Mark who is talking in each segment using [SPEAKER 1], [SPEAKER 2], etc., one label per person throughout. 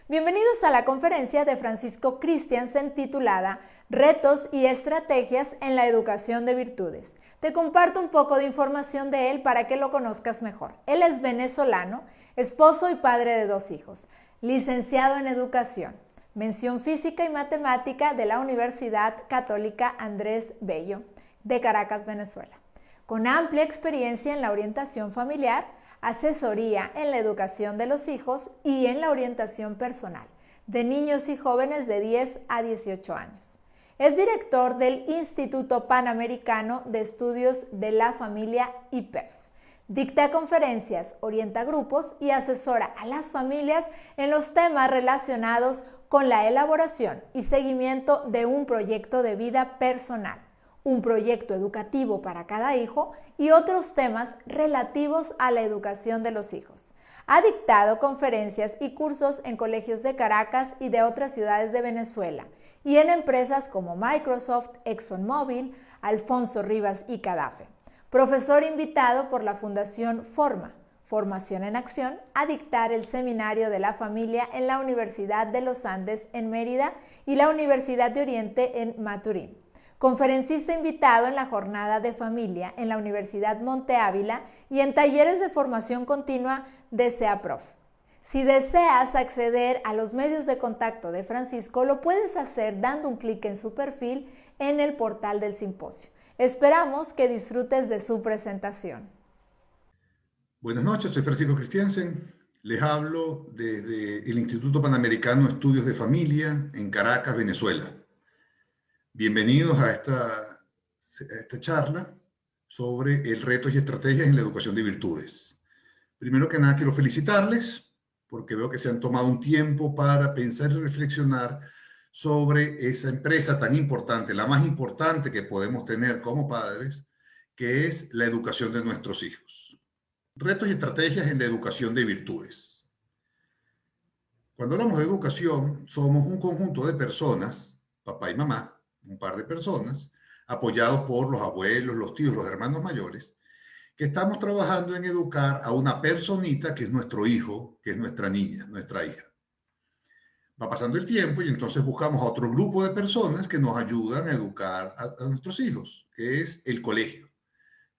[SPEAKER 1] Bienvenidos a la conferencia de Francisco Christiansen titulada Retos y estrategias en la educación de virtudes. Te comparto un poco de información de él para que lo conozcas mejor. Él es venezolano, esposo y padre de 2 hijos, licenciado en educación, mención física y matemática de la Universidad Católica Andrés Bello de Caracas, Venezuela, con amplia experiencia en la orientación familiar, asesoría en la educación de los hijos y en la orientación personal de niños y jóvenes de 10 a 18 años. Es director del Instituto Panamericano de Estudios de la Familia IPEF. Dicta conferencias, orienta grupos y asesora a las familias en los temas relacionados con la elaboración y seguimiento de un proyecto de vida personal, un proyecto educativo para cada hijo y otros temas relativos a la educación de los hijos. Ha dictado conferencias y cursos en colegios de Caracas y de otras ciudades de Venezuela y en empresas como Microsoft, ExxonMobil, Alfonso Rivas y Cadafe. Profesor invitado por la Fundación Forma, Formación en Acción, a dictar el Seminario de la Familia en la Universidad de los Andes en Mérida y la Universidad de Oriente en Maturín. Conferencista invitado en la Jornada de Familia en la Universidad Monte Ávila y en talleres de formación continua de SEAPROF. Si deseas acceder a los medios de contacto de Francisco, lo puedes hacer dando un clic en su perfil en el portal del simposio. Esperamos que disfrutes de su presentación.
[SPEAKER 2] Buenas noches, soy Francisco Christiansen. Les hablo desde el Instituto Panamericano de Estudios de Familia en Caracas, Venezuela. Bienvenidos a esta charla sobre el retos y estrategias en la educación de virtudes. Primero que nada, quiero felicitarles porque veo que se han tomado un tiempo para pensar y reflexionar sobre esa empresa tan importante, la más importante que podemos tener como padres, que es la educación de nuestros hijos. Retos y estrategias en la educación de virtudes. Cuando hablamos de educación, somos un conjunto de personas, papá y mamá, un par de personas, apoyados por los abuelos, los tíos, los hermanos mayores, que estamos trabajando en educar a una personita que es nuestro hijo, que es nuestra niña, nuestra hija. Va pasando el tiempo y entonces buscamos a otro grupo de personas que nos ayudan a educar a nuestros hijos, que es el colegio.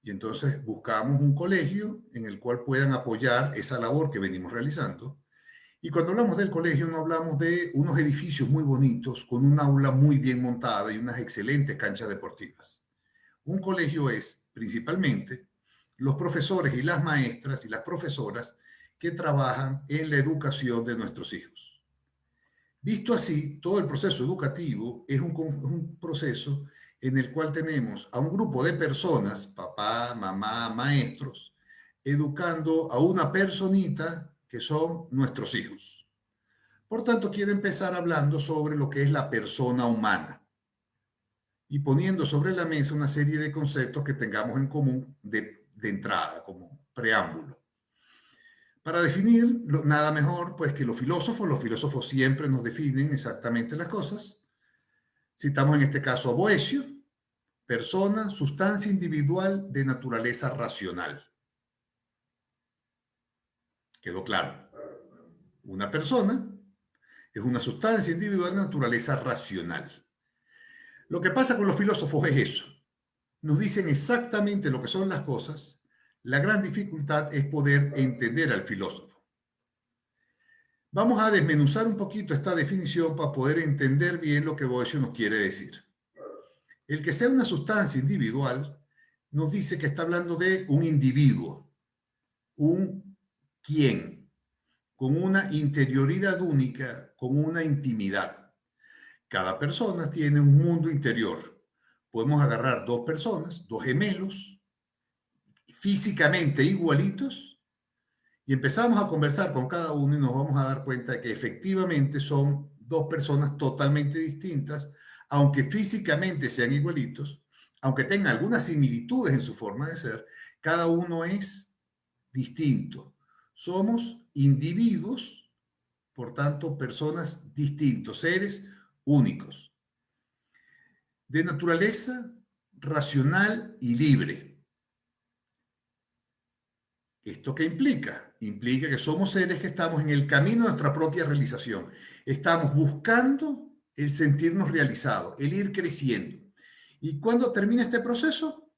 [SPEAKER 2] Y entonces buscamos un colegio en el cual puedan apoyar esa labor que venimos realizando. Y cuando hablamos del colegio no hablamos de unos edificios muy bonitos con un aula muy bien montada y unas excelentes canchas deportivas. Un colegio es principalmente los profesores y las maestras y las profesoras que trabajan en la educación de nuestros hijos. Visto así, todo el proceso educativo es un proceso en el cual tenemos a un grupo de personas, papá, mamá, maestros, educando a una personita que son nuestros hijos. Por tanto, quiero empezar hablando sobre lo que es la persona humana y poniendo sobre la mesa una serie de conceptos que tengamos en común de entrada, como preámbulo. Para definir, nada mejor pues que los filósofos siempre nos definen exactamente las cosas. Citamos en este caso a Boecio, persona, sustancia individual de naturaleza racional. ¿Quedó claro? Una persona es una sustancia individual de naturaleza racional. Lo que pasa con los filósofos es eso. Nos dicen exactamente lo que son las cosas. La gran dificultad es poder entender al filósofo. Vamos a desmenuzar un poquito esta definición para poder entender bien lo que Boecio nos quiere decir. El que sea una sustancia individual nos dice que está hablando de un individuo, un quién, con una interioridad única, con una intimidad. Cada persona tiene un mundo interior. Podemos agarrar 2 personas, 2 gemelos, físicamente igualitos, y empezamos a conversar con cada uno y nos vamos a dar cuenta de que efectivamente son 2 personas totalmente distintas, aunque físicamente sean igualitos, aunque tengan algunas similitudes en su forma de ser, cada uno es distinto. Somos individuos, por tanto, personas distintos, seres únicos, de naturaleza racional y libre. ¿Esto qué implica? Implica que somos seres que estamos en el camino de nuestra propia realización. Estamos buscando el sentirnos realizados, el ir creciendo. ¿Y cuándo termina este proceso?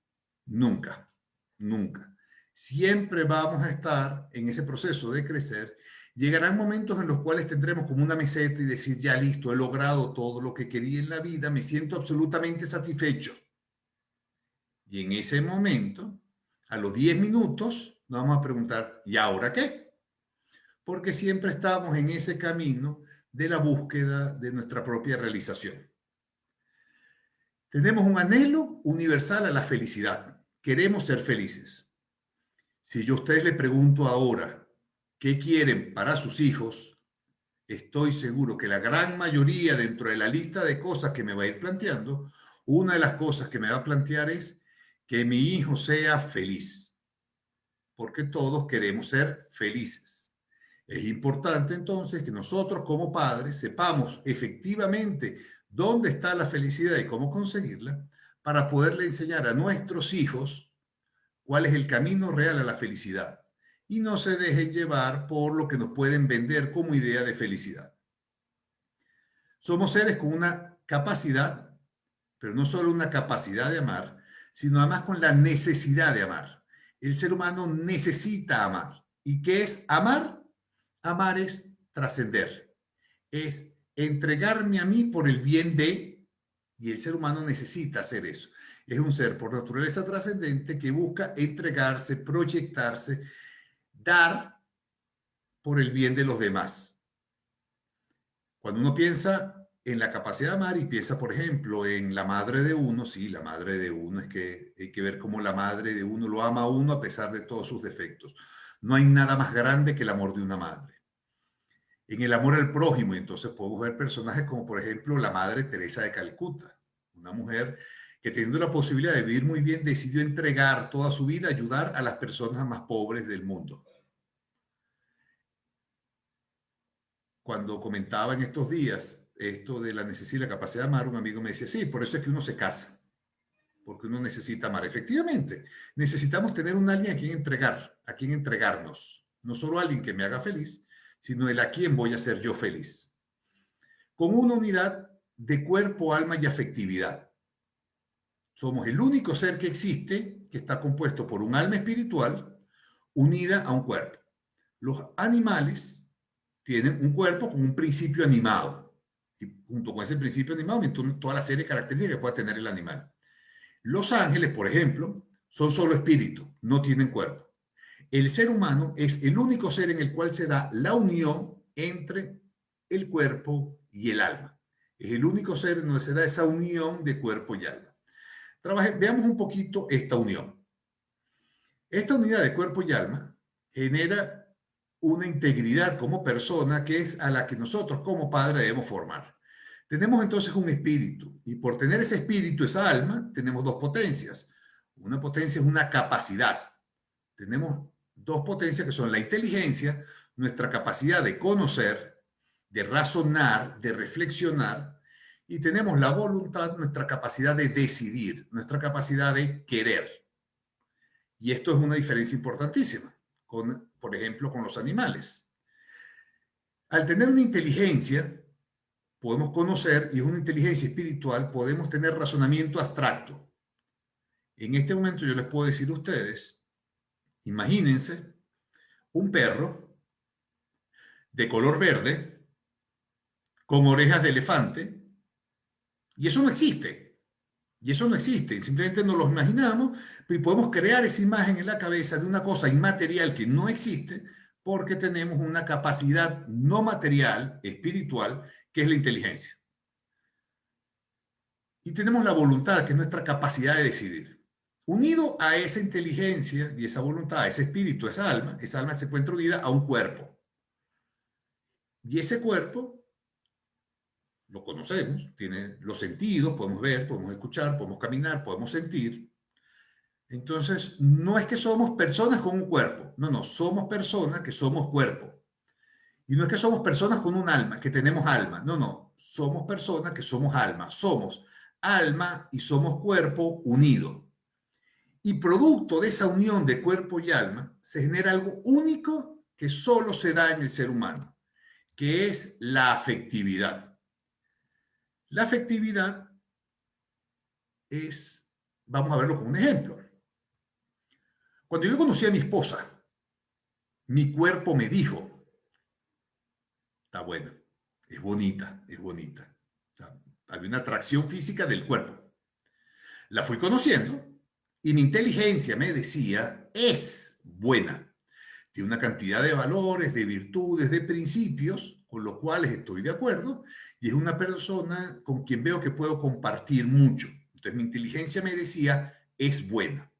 [SPEAKER 2] Nunca, nunca. Siempre vamos a estar en ese proceso de crecer. Llegarán momentos en los cuales tendremos como una meseta y decir, ya listo, he logrado todo lo que quería en la vida, me siento absolutamente satisfecho. Y en ese momento, a los 10 minutos, nos vamos a preguntar, ¿y ahora qué? Porque siempre estamos en ese camino de la búsqueda de nuestra propia realización. Tenemos un anhelo universal a la felicidad. Queremos ser felices. Si yo a ustedes les pregunto ahora qué quieren para sus hijos, estoy seguro que la gran mayoría dentro de la lista de cosas que me va a ir planteando, una de las cosas que me va a plantear es que mi hijo sea feliz, porque todos queremos ser felices. Es importante entonces que nosotros como padres sepamos efectivamente dónde está la felicidad y cómo conseguirla para poderle enseñar a nuestros hijos cuál es el camino real a la felicidad y no se dejen llevar por lo que nos pueden vender como idea de felicidad. Somos seres con una capacidad, pero no solo una capacidad de amar, sino además con la necesidad de amar. El ser humano necesita amar. ¿Y qué es amar? Amar es trascender, es entregarme a mí por el bien de, y el ser humano necesita hacer eso. Es un ser por naturaleza trascendente que busca entregarse, proyectarse, dar por el bien de los demás. Cuando uno piensa en la capacidad de amar y piensa, por ejemplo, en la madre de uno, sí, la madre de uno, es que hay que ver cómo la madre de uno lo ama a uno a pesar de todos sus defectos. No hay nada más grande que el amor de una madre. En el amor al prójimo, entonces podemos ver personajes como, por ejemplo, la madre Teresa de Calcuta, una mujer que teniendo la posibilidad de vivir muy bien, decidió entregar toda su vida a ayudar a las personas más pobres del mundo. Cuando comentaba en estos días esto de la necesidad y la capacidad de amar, un amigo me decía, sí, por eso es que uno se casa, porque uno necesita amar. Efectivamente, necesitamos tener un alguien a quien entregarnos. No solo alguien que me haga feliz, sino el a quien voy a ser yo feliz. Con una unidad de cuerpo, alma y afectividad. Somos el único ser que existe que está compuesto por un alma espiritual unida a un cuerpo. Los animales tienen un cuerpo con un principio animado. Y junto con ese principio animado, toda la serie de características que puede tener el animal. Los ángeles, por ejemplo, son solo espíritu, no tienen cuerpo. El ser humano es el único ser en el cual se da la unión entre el cuerpo y el alma. Es el único ser en donde se da esa unión de cuerpo y alma. Veamos un poquito esta unión. Esta unidad de cuerpo y alma genera una integridad como persona que es a la que nosotros como padres debemos formar. Tenemos entonces un espíritu y por tener ese espíritu, esa alma, tenemos dos potencias. Una potencia es una capacidad. Tenemos dos potencias que son la inteligencia, nuestra capacidad de conocer, de razonar, de reflexionar, y tenemos la voluntad, nuestra capacidad de decidir, nuestra capacidad de querer. Y esto es una diferencia importantísima, por ejemplo, con los animales. Al tener una inteligencia, podemos conocer, y es una inteligencia espiritual, podemos tener razonamiento abstracto. En este momento yo les puedo decir a ustedes, imagínense un perro de color verde con orejas de elefante, y eso no existe. Y eso no existe. Simplemente nos lo imaginamos y podemos crear esa imagen en la cabeza de una cosa inmaterial que no existe porque tenemos una capacidad no material, espiritual, que es la inteligencia. Y tenemos la voluntad, que es nuestra capacidad de decidir. Unido a esa inteligencia y esa voluntad, a ese espíritu, esa alma se encuentra unida a un cuerpo. Y ese cuerpo lo conocemos, tiene los sentidos, podemos ver, podemos escuchar, podemos caminar, podemos sentir. Entonces, no es que somos personas con un cuerpo, no, somos personas que somos cuerpo. Y no es que somos personas con un alma, que tenemos alma, no, somos personas que somos alma y somos cuerpo unido. Y producto de esa unión de cuerpo y alma, se genera algo único que solo se da en el ser humano, que es la afectividad. La afectividad es, vamos a verlo con un ejemplo. Cuando yo conocí a mi esposa, mi cuerpo me dijo, está buena, es bonita, es bonita. Había una atracción física del cuerpo. La fui conociendo y mi inteligencia me decía, es buena. Tiene una cantidad de valores, de virtudes, de principios con los cuales estoy de acuerdo y es una persona con quien veo que puedo compartir mucho. Entonces mi inteligencia me decía, es buena.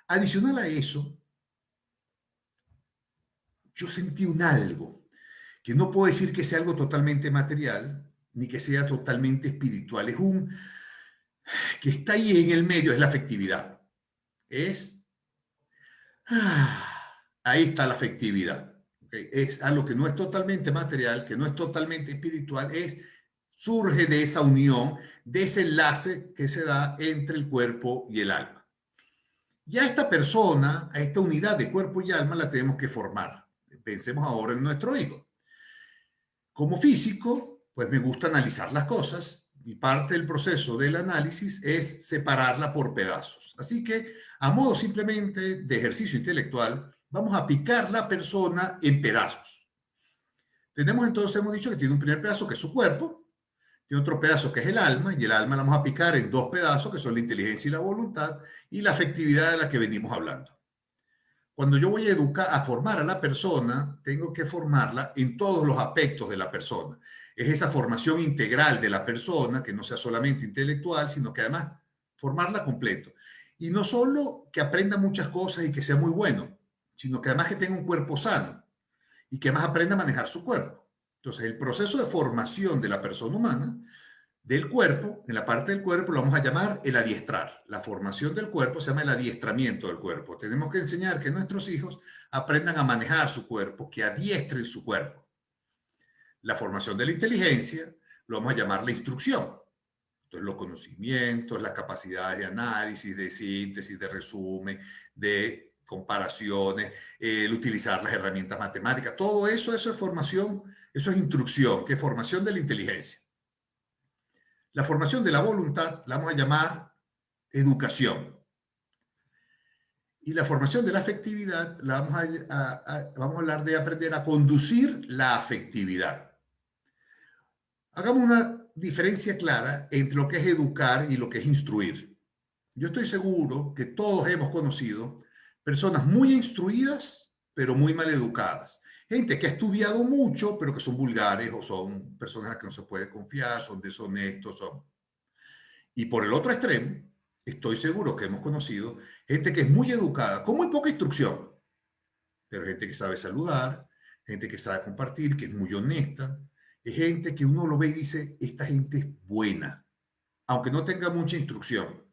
[SPEAKER 2] Adicional a eso, yo sentí un algo, que no puedo decir que sea algo totalmente material, ni que sea totalmente espiritual. Es un que está ahí en el medio, es la afectividad. Es, ahí está la afectividad. ¿Okay? Es algo que no es totalmente material, que no es totalmente espiritual, surge de esa unión, de ese enlace que se da entre el cuerpo y el alma. Y a esta persona, a esta unidad de cuerpo y alma la tenemos que formar. Pensemos ahora en nuestro hijo. Como físico, pues me gusta analizar las cosas y parte del proceso del análisis es separarla por pedazos. Así que, a modo simplemente de ejercicio intelectual, vamos a picar la persona en pedazos. Tenemos entonces, hemos dicho que tiene un primer pedazo que es su cuerpo, tiene otro pedazo que es el alma, y el alma la vamos a picar en dos pedazos que son la inteligencia y la voluntad y la afectividad de la que venimos hablando. Cuando yo voy a educar, a formar a la persona, tengo que formarla en todos los aspectos de la persona. Es esa formación integral de la persona, que no sea solamente intelectual, sino que además formarla completo. Y no solo que aprenda muchas cosas y que sea muy bueno, sino que además que tenga un cuerpo sano y que además aprenda a manejar su cuerpo. Entonces, el proceso de formación de la persona humana, del cuerpo, en la parte del cuerpo lo vamos a llamar el adiestrar. La formación del cuerpo se llama el adiestramiento del cuerpo. Tenemos que enseñar que nuestros hijos aprendan a manejar su cuerpo, que adiestren su cuerpo. La formación de la inteligencia lo vamos a llamar la instrucción. Entonces, los conocimientos, las capacidades de análisis, de síntesis, de resumen, de comparaciones, el utilizar las herramientas matemáticas, todo eso es formación, eso es instrucción, que es formación de la inteligencia. La formación de la voluntad la vamos a llamar educación. Y la formación de la afectividad la vamos a hablar de aprender a conducir la afectividad. Hagamos una diferencia clara entre lo que es educar y lo que es instruir. Yo estoy seguro que todos hemos conocido personas muy instruidas, pero muy mal educadas. Gente que ha estudiado mucho, pero que son vulgares o son personas a las que no se puede confiar, son deshonestos. Y por el otro extremo, estoy seguro que hemos conocido gente que es muy educada, con muy poca instrucción, pero gente que sabe saludar, gente que sabe compartir, que es muy honesta. Es gente que uno lo ve y dice, esta gente es buena, aunque no tenga mucha instrucción.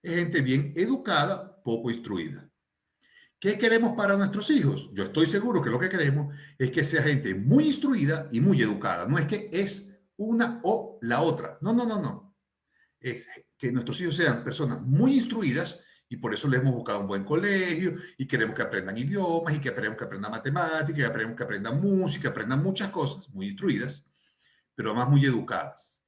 [SPEAKER 2] Es gente bien educada, poco instruida. ¿Qué queremos para nuestros hijos? Yo estoy seguro que lo que queremos es que sea gente muy instruida y muy educada. No es que es una o la otra. No, no, no, no. Es que nuestros hijos sean personas muy instruidas y por eso les hemos buscado un buen colegio y queremos que aprendan idiomas y que aprendan matemáticas, que aprendan música, aprendan muchas cosas, muy instruidas, pero además muy educadas.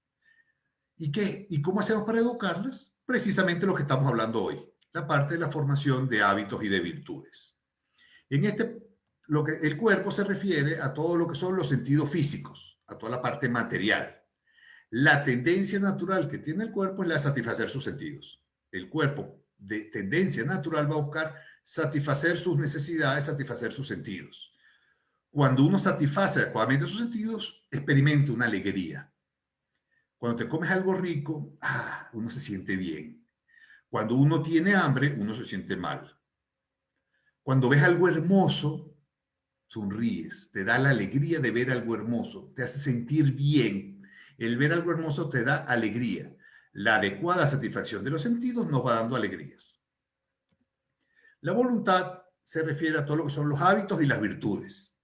[SPEAKER 2] ¿Y cómo hacemos para educarlas? Precisamente lo que estamos hablando hoy, la parte de la formación de hábitos y de virtudes. El cuerpo se refiere a todo lo que son los sentidos físicos, a toda la parte material. La tendencia natural que tiene el cuerpo es la de satisfacer sus sentidos. El cuerpo de tendencia natural va a buscar satisfacer sus necesidades, satisfacer sus sentidos. Cuando uno satisface adecuadamente sus sentidos, experimenta una alegría. Cuando te comes algo rico, uno se siente bien. Cuando uno tiene hambre, uno se siente mal. Cuando ves algo hermoso, sonríes, te da la alegría de ver algo hermoso, te hace sentir bien. El ver algo hermoso te da alegría. La adecuada satisfacción de los sentidos nos va dando alegrías. La voluntad se refiere a todo lo que son los hábitos y las virtudes.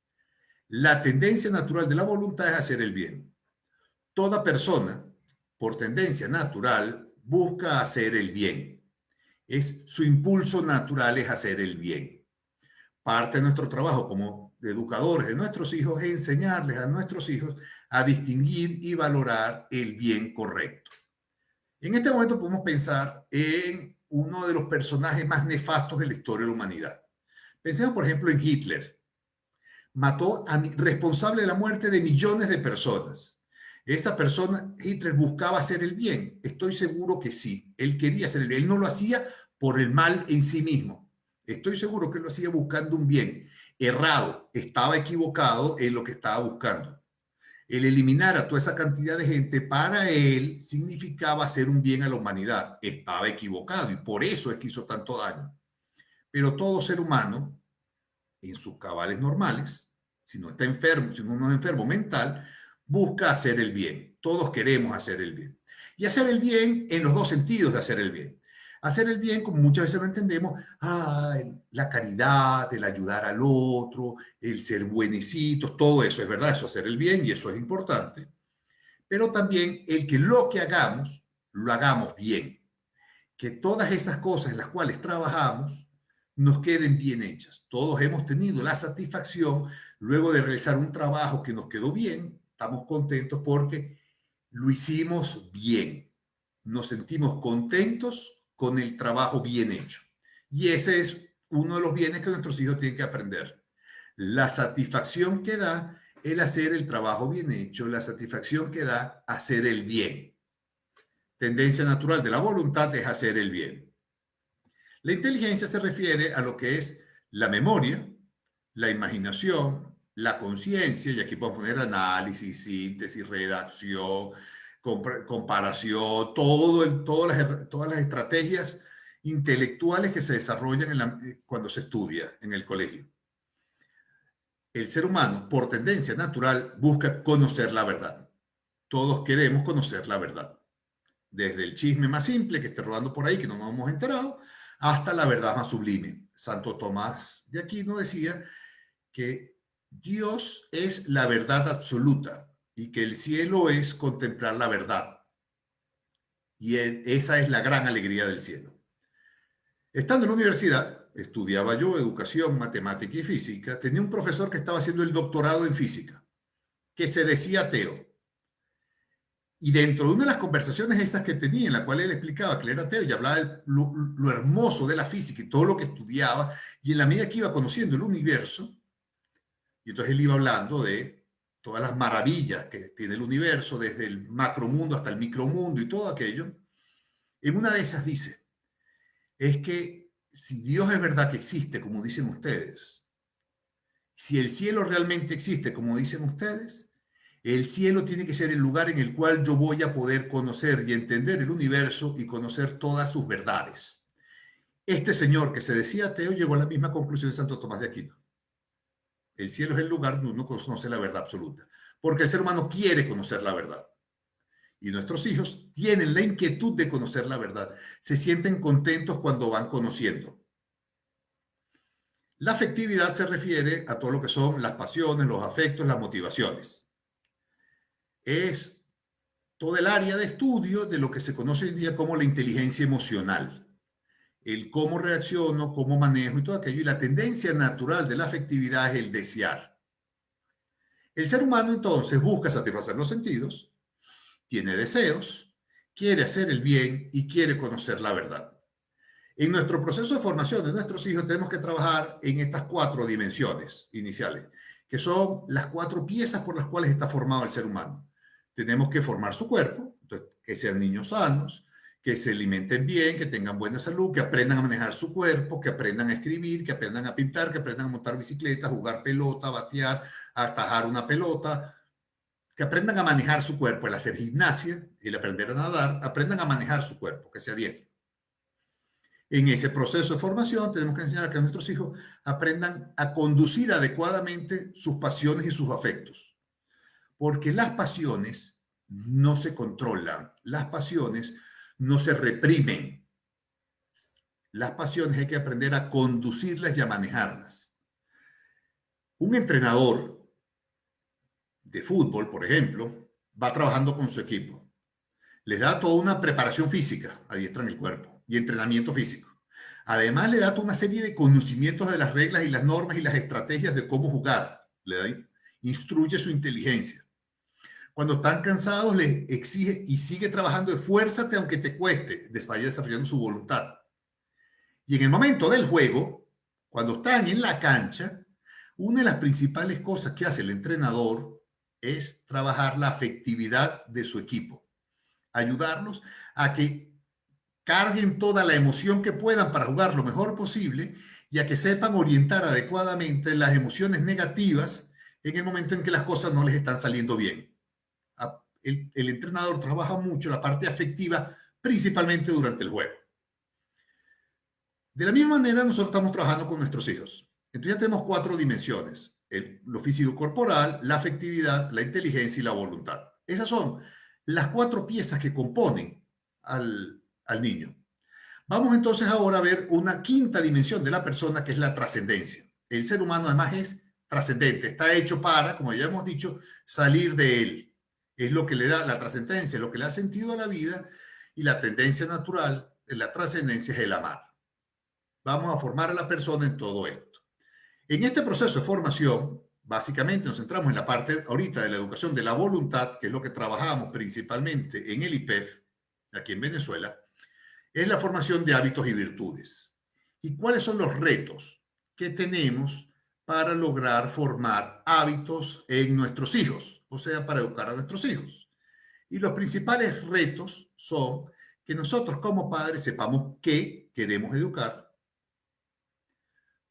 [SPEAKER 2] La tendencia natural de la voluntad es hacer el bien. Toda persona, por tendencia natural, busca hacer el bien. Su impulso natural es hacer el bien. Parte de nuestro trabajo como educadores de nuestros hijos es enseñarles a nuestros hijos a distinguir y valorar el bien correcto. En este momento podemos pensar en uno de los personajes más nefastos de la historia de la humanidad. Pensemos, por ejemplo, en Hitler. Responsable de la muerte de millones de personas. Esa persona, Hitler, buscaba hacer el bien. Estoy seguro que sí. Él quería hacer el bien. Él no lo hacía por el mal en sí mismo. Estoy seguro que lo hacía buscando un bien. Errado. Estaba equivocado en lo que estaba buscando. El eliminar a toda esa cantidad de gente para él significaba hacer un bien a la humanidad. Estaba equivocado y por eso es que hizo tanto daño. Pero todo ser humano, en sus cabales normales, si no está enfermo, si uno no es enfermo mental, busca hacer el bien. Todos queremos hacer el bien. Y hacer el bien en los dos sentidos de hacer el bien. Hacer el bien, como muchas veces lo entendemos, la caridad, el ayudar al otro, el ser buenecitos, todo eso es verdad, eso hacer el bien y eso es importante. Pero también el que lo que hagamos, lo hagamos bien. Que todas esas cosas en las cuales trabajamos nos queden bien hechas. Todos hemos tenido la satisfacción luego de realizar un trabajo que nos quedó bien, estamos contentos porque lo hicimos bien. Nos sentimos contentos con el trabajo bien hecho. Y ese es uno de los bienes que nuestros hijos tienen que aprender. La satisfacción que da el hacer el trabajo bien hecho, la satisfacción que da hacer el bien. Tendencia natural de la voluntad es hacer el bien. La inteligencia se refiere a lo que es la memoria, la imaginación, la conciencia, y aquí podemos poner análisis, síntesis, redacción, comparación, todas las estrategias intelectuales que se desarrollan cuando se estudia en el colegio. El ser humano, por tendencia natural, busca conocer la verdad. Todos queremos conocer la verdad. Desde el chisme más simple que esté rodando por ahí, que no nos hemos enterado, hasta la verdad más sublime. Santo Tomás de Aquino decía que Dios es la verdad absoluta y que el cielo es contemplar la verdad. Y esa es la gran alegría del cielo. Estando en la universidad, estudiaba yo educación, matemática y física, tenía un profesor que estaba haciendo el doctorado en física, que se decía ateo. Y dentro de una de las conversaciones esas que tenía, en la cual él explicaba que él era ateo y hablaba de lo hermoso de la física y todo lo que estudiaba, y en la medida que iba conociendo el universo, y entonces él iba hablando de todas las maravillas que tiene el universo, desde el macromundo hasta el micromundo y todo aquello, en una de esas dice, es que si Dios es verdad que existe, como dicen ustedes, si el cielo realmente existe, como dicen ustedes, el cielo tiene que ser el lugar en el cual yo voy a poder conocer y entender el universo y conocer todas sus verdades. Este señor que se decía ateo llegó a la misma conclusión de Santo Tomás de Aquino. El cielo es el lugar donde uno conoce la verdad absoluta, porque el ser humano quiere conocer la verdad. Y nuestros hijos tienen la inquietud de conocer la verdad. Se sienten contentos cuando van conociendo. La afectividad se refiere a todo lo que son las pasiones, los afectos, las motivaciones. Es todo el área de estudio de lo que se conoce hoy en día como la inteligencia emocional. El cómo reacciono, cómo manejo y todo aquello. Y la tendencia natural de la afectividad es el desear. El ser humano entonces busca satisfacer los sentidos, tiene deseos, quiere hacer el bien y quiere conocer la verdad. En nuestro proceso de formación de nuestros hijos tenemos que trabajar en estas 4 dimensiones iniciales, que son las 4 piezas por las cuales está formado el ser humano. Tenemos que formar su cuerpo, entonces, que sean niños sanos, que se alimenten bien, que tengan buena salud, que aprendan a manejar su cuerpo, que aprendan a escribir, que aprendan a pintar, que aprendan a montar bicicleta, jugar pelota, batear, atajar una pelota, que aprendan a manejar su cuerpo, el hacer gimnasia, el aprender a nadar, aprendan a manejar su cuerpo, que sea diestro. En ese proceso de formación tenemos que enseñar a que nuestros hijos aprendan a conducir adecuadamente sus pasiones y sus afectos. Porque las pasiones no se controlan, las pasiones no se reprimen. Las pasiones hay que aprender a conducirlas y a manejarlas. Un entrenador de fútbol, por ejemplo, va trabajando con su equipo. Les da toda una preparación física, adiestran el cuerpo, y entrenamiento físico. Además, le da toda una serie de conocimientos de las reglas y las normas y las estrategias de cómo jugar. Instruye su inteligencia. Cuando están cansados, les exige y sigue trabajando, esfuérzate aunque te cueste, vaya desarrollando su voluntad. Y en el momento del juego, cuando están en la cancha, una de las principales cosas que hace el entrenador es trabajar la afectividad de su equipo, ayudarlos a que carguen toda la emoción que puedan para jugar lo mejor posible y a que sepan orientar adecuadamente las emociones negativas en el momento en que las cosas no les están saliendo bien. El entrenador trabaja mucho la parte afectiva, principalmente durante el juego. De la misma manera, nosotros estamos trabajando con nuestros hijos. Entonces ya tenemos 4 dimensiones: lo físico-corporal, la afectividad, la inteligencia y la voluntad. Esas son las 4 piezas que componen al niño. Vamos entonces ahora a ver una 5ª dimensión de la persona, que es la trascendencia. El ser humano además es trascendente, está hecho para, como ya hemos dicho, salir de él. Es lo que le da la trascendencia, lo que le da sentido a la vida, y la tendencia natural, la trascendencia, es el amar. Vamos a formar a la persona en todo esto. En este proceso de formación, básicamente nos centramos en la parte ahorita de la educación de la voluntad, que es lo que trabajamos principalmente en el IPEF, aquí en Venezuela, es la formación de hábitos y virtudes. ¿Y cuáles son los retos que tenemos para lograr formar hábitos en nuestros hijos? O sea, para educar a nuestros hijos. Y los principales retos son que nosotros como padres sepamos qué queremos educar,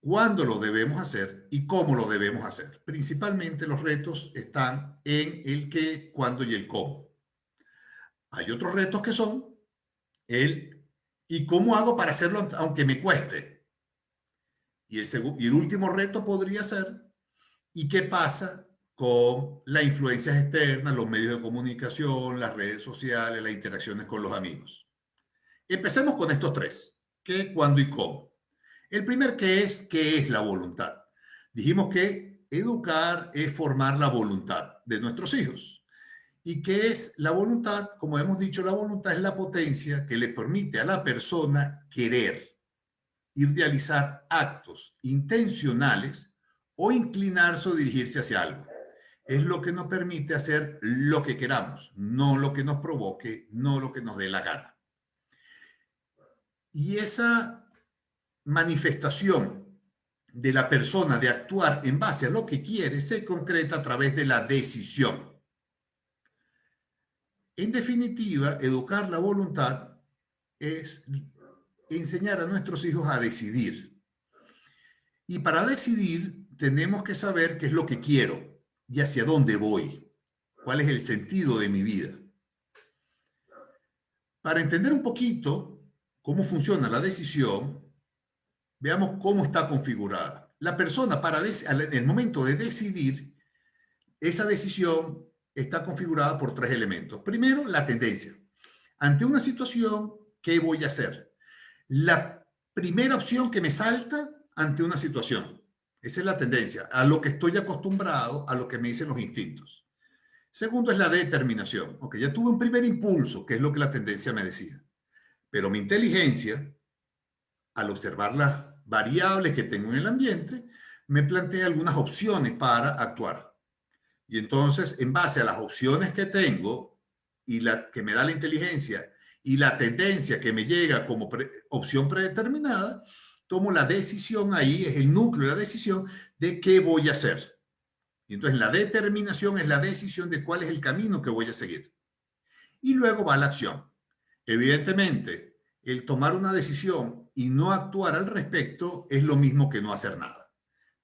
[SPEAKER 2] cuándo lo debemos hacer y cómo lo debemos hacer. Principalmente los retos están en el qué, cuándo y el cómo. Hay otros retos que son el ¿y cómo hago para hacerlo aunque me cueste? Y el último reto podría ser ¿y qué pasa con las influencias externas, los medios de comunicación, las redes sociales, las interacciones con los amigos? Empecemos con estos 3: qué, cuándo y cómo. El primer ¿qué es la voluntad? Dijimos que educar es formar la voluntad de nuestros hijos. ¿Y qué es la voluntad? Como hemos dicho, la voluntad es la potencia que le permite a la persona querer y realizar actos intencionales o inclinarse o dirigirse hacia algo. Es lo que nos permite hacer lo que queramos, no lo que nos provoque, no lo que nos dé la gana. Y esa manifestación de la persona de actuar en base a lo que quiere se concreta a través de la decisión. En definitiva, educar la voluntad es enseñar a nuestros hijos a decidir. Y para decidir tenemos que saber qué es lo que quiero y hacia dónde voy, cuál es el sentido de mi vida. Para entender un poquito cómo funciona la decisión, veamos cómo está configurada. La persona, en el momento de decidir, esa decisión está configurada por 3 elementos. Primero, la tendencia. Ante una situación, ¿qué voy a hacer? La primera opción que me salta ante una situación. Esa es la tendencia, a lo que estoy acostumbrado, a lo que me dicen los instintos. Segundo es la determinación. Ok, ya tuve un primer impulso, que es lo que la tendencia me decía. Pero mi inteligencia, al observar las variables que tengo en el ambiente, me plantea algunas opciones para actuar. Y entonces, en base a las opciones que tengo y la que me da la inteligencia y la tendencia que me llega como opción predeterminada, tomo la decisión, ahí es el núcleo de la decisión de qué voy a hacer. Y entonces la determinación es la decisión de cuál es el camino que voy a seguir. Y luego va la acción. Evidentemente, el tomar una decisión y no actuar al respecto es lo mismo que no hacer nada.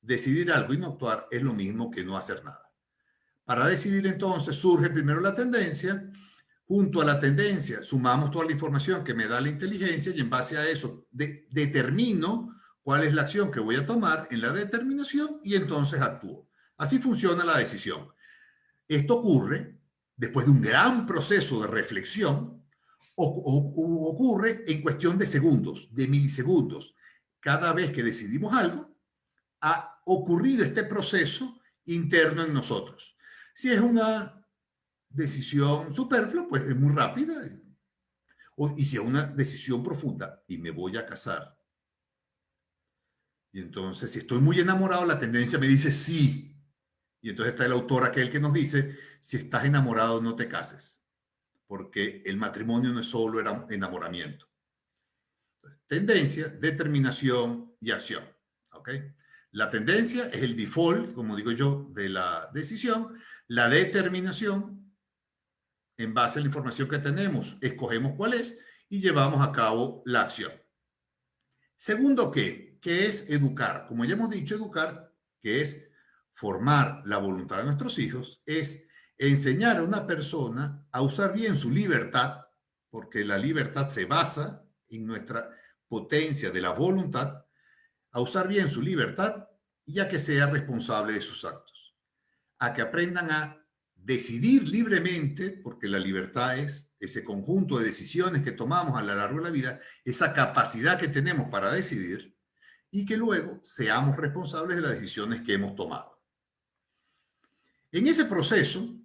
[SPEAKER 2] Decidir algo y no actuar es lo mismo que no hacer nada. Para decidir entonces surge primero la tendencia. Junto a la tendencia sumamos toda la información que me da la inteligencia y en base a eso determino cuál es la acción que voy a tomar en la determinación y entonces actúo. Así funciona la decisión. Esto ocurre después de un gran proceso de reflexión o ocurre en cuestión de segundos, de milisegundos. Cada vez que decidimos algo, ha ocurrido este proceso interno en nosotros. Si es una decisión superflua, pues es muy rápida. Y si es una decisión profunda y me voy a casar, Y entonces, si estoy muy enamorado, la tendencia me dice sí. Y entonces está el autor aquel que nos dice, si estás enamorado, no te cases, porque el matrimonio no es solo enamoramiento. Tendencia, determinación y acción. ¿Ok? La tendencia es el default, como digo yo, de la decisión. La determinación, en base a la información que tenemos, escogemos cuál es y llevamos a cabo la acción. Segundo, ¿qué? ¿Qué es educar? Como ya hemos dicho, educar, que es formar la voluntad de nuestros hijos, es enseñar a una persona a usar bien su libertad, porque la libertad se basa en nuestra potencia de la voluntad, a usar bien su libertad y a que sea responsable de sus actos, a que aprendan a decidir libremente, porque la libertad es ese conjunto de decisiones que tomamos a lo largo de la vida, esa capacidad que tenemos para decidir, y que luego seamos responsables de las decisiones que hemos tomado. En ese proceso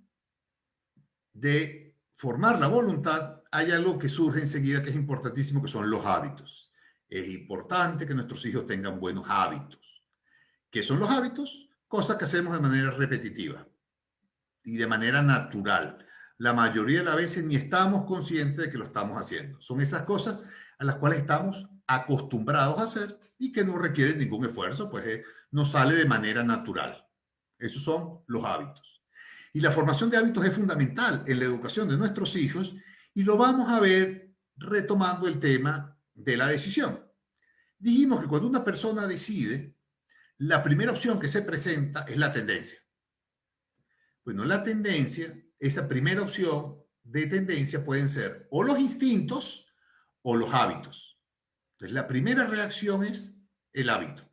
[SPEAKER 2] de formar la voluntad, hay algo que surge enseguida que es importantísimo, que son los hábitos. Es importante que nuestros hijos tengan buenos hábitos. ¿Qué son los hábitos? Cosas que hacemos de manera repetitiva y de manera natural. La mayoría de las veces ni estamos conscientes de que lo estamos haciendo. Son esas cosas a las cuales estamos acostumbrados a hacer y que no requieren ningún esfuerzo, pues nos sale de manera natural. Esos son los hábitos. Y la formación de hábitos es fundamental en la educación de nuestros hijos y lo vamos a ver retomando el tema de la decisión. Dijimos que cuando una persona decide, la primera opción que se presenta es la tendencia. Bueno, la tendencia, esa primera opción de tendencia pueden ser o los instintos o los hábitos. Entonces, la primera reacción es el hábito.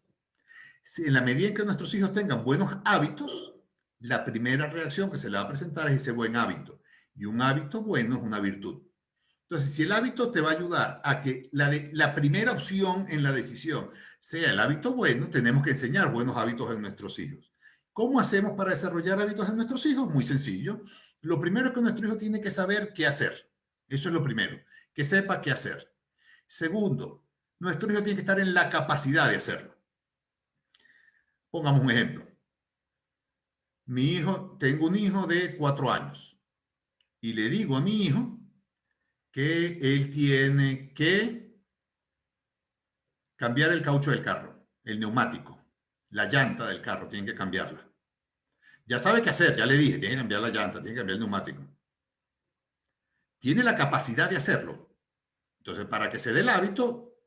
[SPEAKER 2] Si en la medida en que nuestros hijos tengan buenos hábitos, la primera reacción que se le va a presentar es ese buen hábito. Y un hábito bueno es una virtud. Entonces, si el hábito te va a ayudar a que la primera opción en la decisión sea el hábito bueno, tenemos que enseñar buenos hábitos en nuestros hijos. ¿Cómo hacemos para desarrollar hábitos en nuestros hijos? Muy sencillo. Lo primero es que nuestro hijo tiene que saber qué hacer. Eso es lo primero, que sepa qué hacer. Segundo, nuestro hijo tiene que estar en la capacidad de hacerlo. Pongamos un ejemplo. Tengo un hijo de 4 años y le digo a mi hijo que él tiene que cambiar el caucho del carro, el neumático, la llanta del carro, tiene que cambiarla. Ya sabe qué hacer, ya le dije, tiene que cambiar la llanta, tiene que cambiar el neumático. Tiene la capacidad de hacerlo. Entonces, para que se dé el hábito,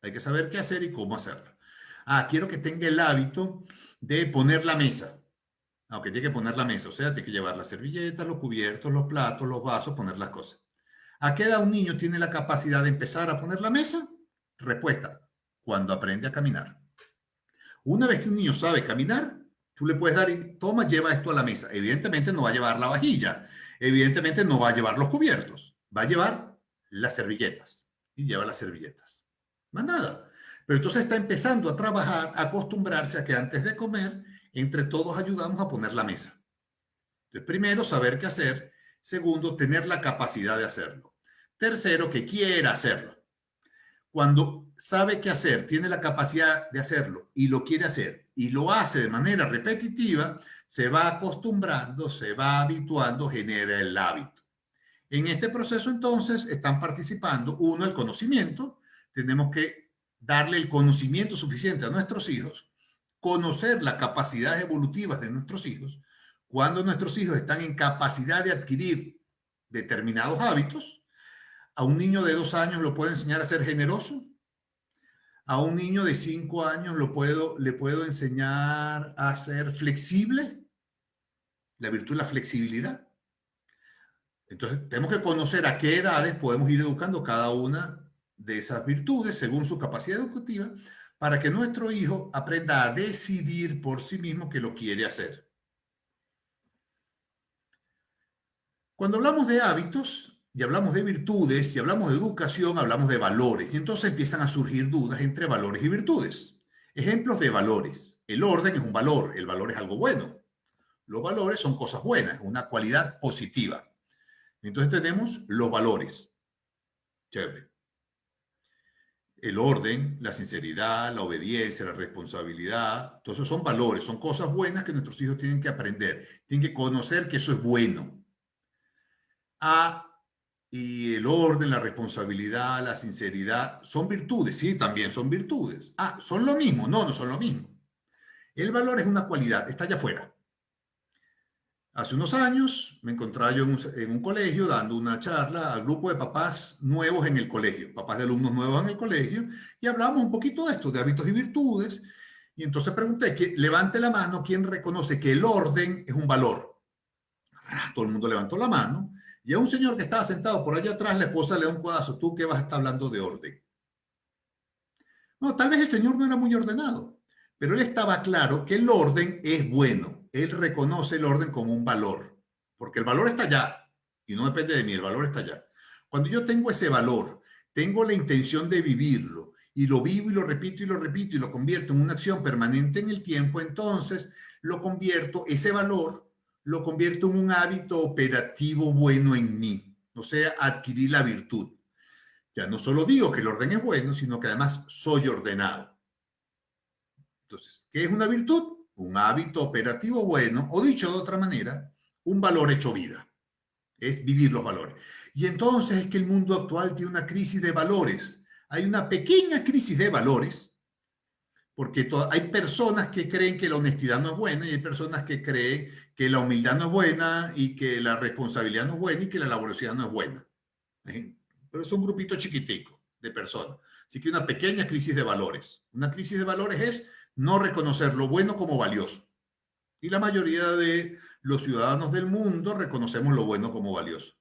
[SPEAKER 2] hay que saber qué hacer y cómo hacerlo. Quiero que tenga el hábito de poner la mesa. Aunque tiene que poner la mesa, o sea, tiene que llevar las servilletas, los cubiertos, los platos, los vasos, poner las cosas. ¿A qué edad un niño tiene la capacidad de empezar a poner la mesa? Respuesta, cuando aprende a caminar. Una vez que un niño sabe caminar, tú le puedes dar y toma, lleva esto a la mesa. Evidentemente no va a llevar la vajilla, evidentemente no va a llevar los cubiertos, va a llevar las servilletas y lleva las servilletas. Más nada. Pero entonces está empezando a trabajar, a acostumbrarse a que antes de comer, entre todos ayudamos a poner la mesa. Entonces, primero, saber qué hacer. Segundo, tener la capacidad de hacerlo. Tercero, que quiera hacerlo. Cuando sabe qué hacer, tiene la capacidad de hacerlo y lo quiere hacer y lo hace de manera repetitiva, se va acostumbrando, se va habituando, genera el hábito. En este proceso, entonces, están participando, uno, el conocimiento. Tenemos que darle el conocimiento suficiente a nuestros hijos, conocer las capacidades evolutivas de nuestros hijos. Cuando nuestros hijos están en capacidad de adquirir determinados hábitos, a un niño de 2 años lo puedo enseñar a ser generoso. A un niño de 5 años le puedo enseñar a ser flexible, la virtud de la flexibilidad. Entonces, tenemos que conocer a qué edades podemos ir educando cada una de esas virtudes según su capacidad educativa para que nuestro hijo aprenda a decidir por sí mismo que lo quiere hacer. Cuando hablamos de hábitos y hablamos de virtudes y hablamos de educación, hablamos de valores y entonces empiezan a surgir dudas entre valores y virtudes. Ejemplos de valores. El orden es un valor, el valor es algo bueno. Los valores son cosas buenas, una cualidad positiva. Entonces tenemos los valores. Chévere. el orden, la sinceridad, la obediencia, la responsabilidad. Entonces son valores, son cosas buenas que nuestros hijos tienen que aprender, tienen que conocer que eso es bueno. Y el orden, la responsabilidad, la sinceridad, son virtudes, sí, también son virtudes. ¿Son lo mismo? No, no son lo mismo. El valor es una cualidad, está allá afuera. Hace unos años me encontraba yo en un colegio dando una charla al grupo de papás nuevos en el colegio, papás de alumnos nuevos en el colegio, y hablábamos un poquito de esto, de hábitos y virtudes, y entonces pregunté, que levante la mano quien reconoce que el orden es un valor. Todo el mundo levantó la mano, y a un señor que estaba sentado por allá atrás, la esposa le da un codazo, ¿tú qué vas a estar hablando de orden? No, tal vez el señor no era muy ordenado, pero él estaba claro que el orden es bueno. Él reconoce el orden como un valor, porque el valor está allá y no depende de mí, el valor está allá. Cuando yo tengo ese valor, tengo la intención de vivirlo y lo vivo y lo repito y lo convierto en una acción permanente en el tiempo, entonces lo convierto, ese valor, lo convierto en un hábito operativo bueno en mí, o sea, adquirir la virtud. Ya no solo digo que el orden es bueno, sino que además soy ordenado. Entonces, ¿qué es una virtud? Un hábito operativo bueno, o dicho de otra manera, un valor hecho vida. Es vivir los valores. Y entonces es que el mundo actual tiene una crisis de valores. Hay una pequeña crisis de valores, porque hay personas que creen que la honestidad no es buena y hay personas que creen que la humildad no es buena y que la responsabilidad no es buena y que la laboriosidad no es buena. Pero es un grupito chiquitico de personas. Así que una pequeña crisis de valores. Una crisis de valores es no reconocer lo bueno como valioso. Y la mayoría de los ciudadanos del mundo reconocemos lo bueno como valioso.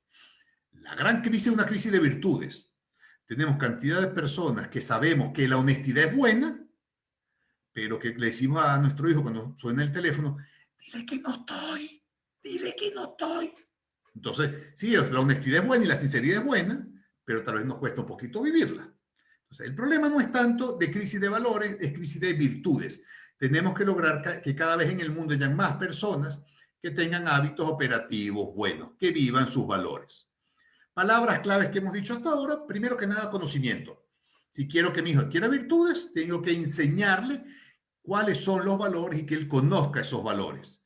[SPEAKER 2] La gran crisis es una crisis de virtudes. Tenemos cantidad de personas que sabemos que la honestidad es buena, pero que le decimos a nuestro hijo cuando suena el teléfono, dile que no estoy, dile que no estoy. Entonces, sí, la honestidad es buena y la sinceridad es buena, pero tal vez nos cuesta un poquito vivirla. Entonces, el problema no es tanto de crisis de valores, es crisis de virtudes. Tenemos que lograr que cada vez en el mundo hayan más personas que tengan hábitos operativos buenos, que vivan sus valores. Palabras claves que hemos dicho hasta ahora, primero que nada, conocimiento. Si quiero que mi hijo adquiera virtudes, tengo que enseñarle cuáles son los valores y que él conozca esos valores.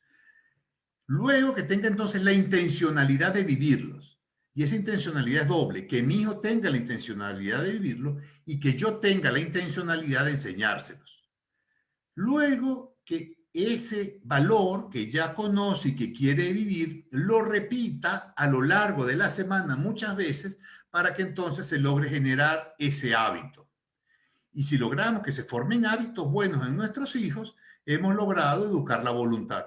[SPEAKER 2] Luego que tenga entonces la intencionalidad de vivirlos. Y esa intencionalidad es doble, que mi hijo tenga la intencionalidad de vivirlo y que yo tenga la intencionalidad de enseñárselos. Luego que ese valor que ya conoce y que quiere vivir, lo repita a lo largo de la semana muchas veces para que entonces se logre generar ese hábito. Y si logramos que se formen hábitos buenos en nuestros hijos, hemos logrado educar la voluntad,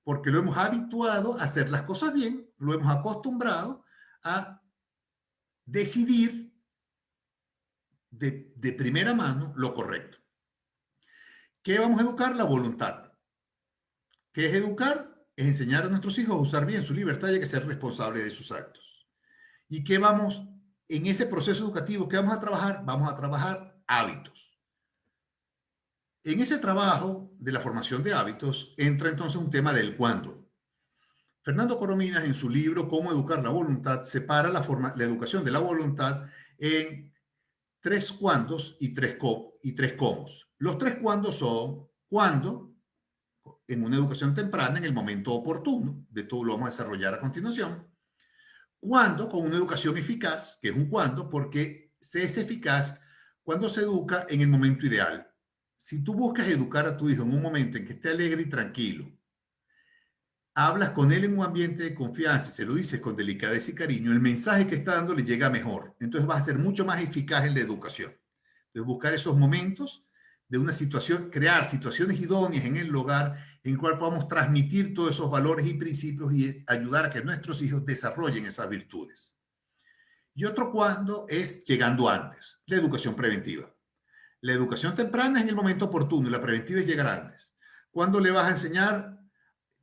[SPEAKER 2] porque lo hemos habituado a hacer las cosas bien, lo hemos acostumbrado a decidir de primera mano lo correcto. ¿Qué vamos a educar? La voluntad. ¿Qué es educar? Es enseñar a nuestros hijos a usar bien su libertad y a ser responsables de sus actos. ¿Y qué vamos, en ese proceso educativo, qué vamos a trabajar? Vamos a trabajar hábitos. En ese trabajo de la formación de hábitos entra entonces un tema del cuándo. Fernando Corominas, en su libro Cómo educar la voluntad, separa la educación de la voluntad en 3 cuándos y 3 cómo. Los 3 cuándos son cuándo, en una educación temprana, en el momento oportuno, de todo lo vamos a desarrollar a continuación. Cuándo, con una educación eficaz, que es un cuándo, porque se es eficaz cuando se educa en el momento ideal. Si tú buscas educar a tu hijo en un momento en que esté alegre y tranquilo, hablas con él en un ambiente de confianza, se lo dices con delicadeza y cariño, el mensaje que está dando le llega mejor. Entonces vas a ser mucho más eficaz en la educación. Entonces buscar esos momentos de una situación, crear situaciones idóneas en el hogar en el cual podamos transmitir todos esos valores y principios y ayudar a que nuestros hijos desarrollen esas virtudes. Y otro cuando es llegando antes, la educación preventiva. La educación temprana es en el momento oportuno y la preventiva es llegar antes. ¿Cuándo le vas a enseñar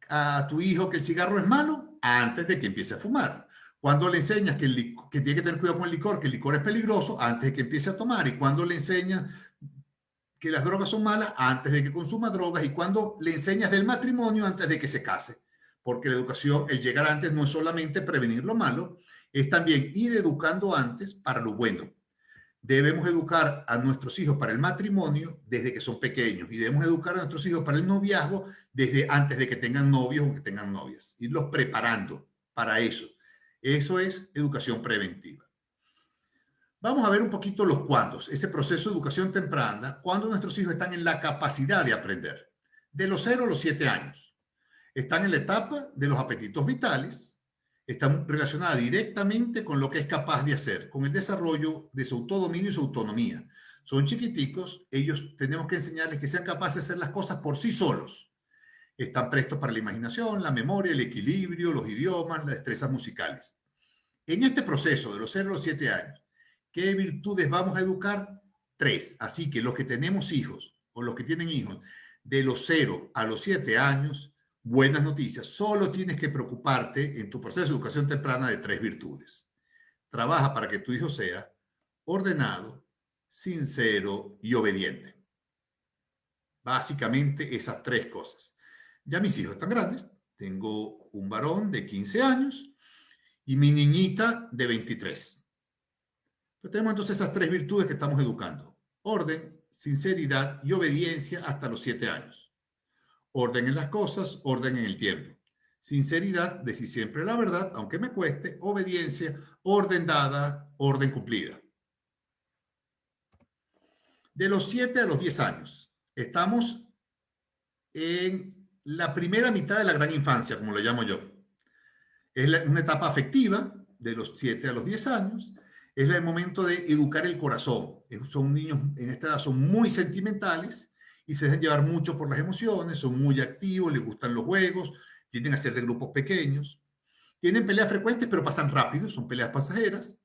[SPEAKER 2] a tu hijo que el cigarro es malo? Antes de que empiece a fumar. Cuando le enseñas que tiene que tener cuidado con el licor, que el licor es peligroso, antes de que empiece a tomar. Y cuando le enseñas que las drogas son malas, antes de que consuma drogas. Y cuando le enseñas del matrimonio, antes de que se case. Porque la educación, el llegar antes, no es solamente prevenir lo malo, es también ir educando antes para lo bueno. Debemos educar a nuestros hijos para el matrimonio desde que son pequeños y debemos educar a nuestros hijos para el noviazgo desde antes de que tengan novios o que tengan novias. Irlos preparando para eso. Eso es educación preventiva. Vamos a ver un poquito los cuándos, ese proceso de educación temprana, cuando nuestros hijos están en la capacidad de aprender. De los 0 a los 7 años. Están en la etapa de los apetitos vitales, están relacionadas directamente con lo que es capaz de hacer, con el desarrollo de su autodominio y su autonomía. Son chiquiticos, ellos tenemos que enseñarles que sean capaces de hacer las cosas por sí solos. Están prestos para la imaginación, la memoria, el equilibrio, los idiomas, las destrezas musicales. En este proceso de los 0 a los 7 años, ¿qué virtudes vamos a educar? 3. Así que los que tenemos hijos o los que tienen hijos de los 0 a los 7 años, buenas noticias, solo tienes que preocuparte en tu proceso de educación temprana de 3 virtudes. Trabaja para que tu hijo sea ordenado, sincero y obediente. Básicamente esas 3 cosas. Ya mis hijos están grandes. Tengo un varón de 15 años y mi niñita de 23. Pero tenemos entonces esas 3 virtudes que estamos educando. Orden, sinceridad y obediencia hasta los 7 años. Orden en las cosas, orden en el tiempo. Sinceridad, decir siempre la verdad, aunque me cueste. Obediencia, orden dada, orden cumplida. De los 7 a los 10 años, estamos en la primera mitad de la gran infancia, como lo llamo yo. Es una etapa afectiva de los 7 a los 10 años. Es el momento de educar el corazón. Son niños en esta edad, son muy sentimentales y se dejan llevar mucho por las emociones, son muy activos, les gustan los juegos, tienden a ser de grupos pequeños. Tienen peleas frecuentes, pero pasan rápido, son peleas pasajeras.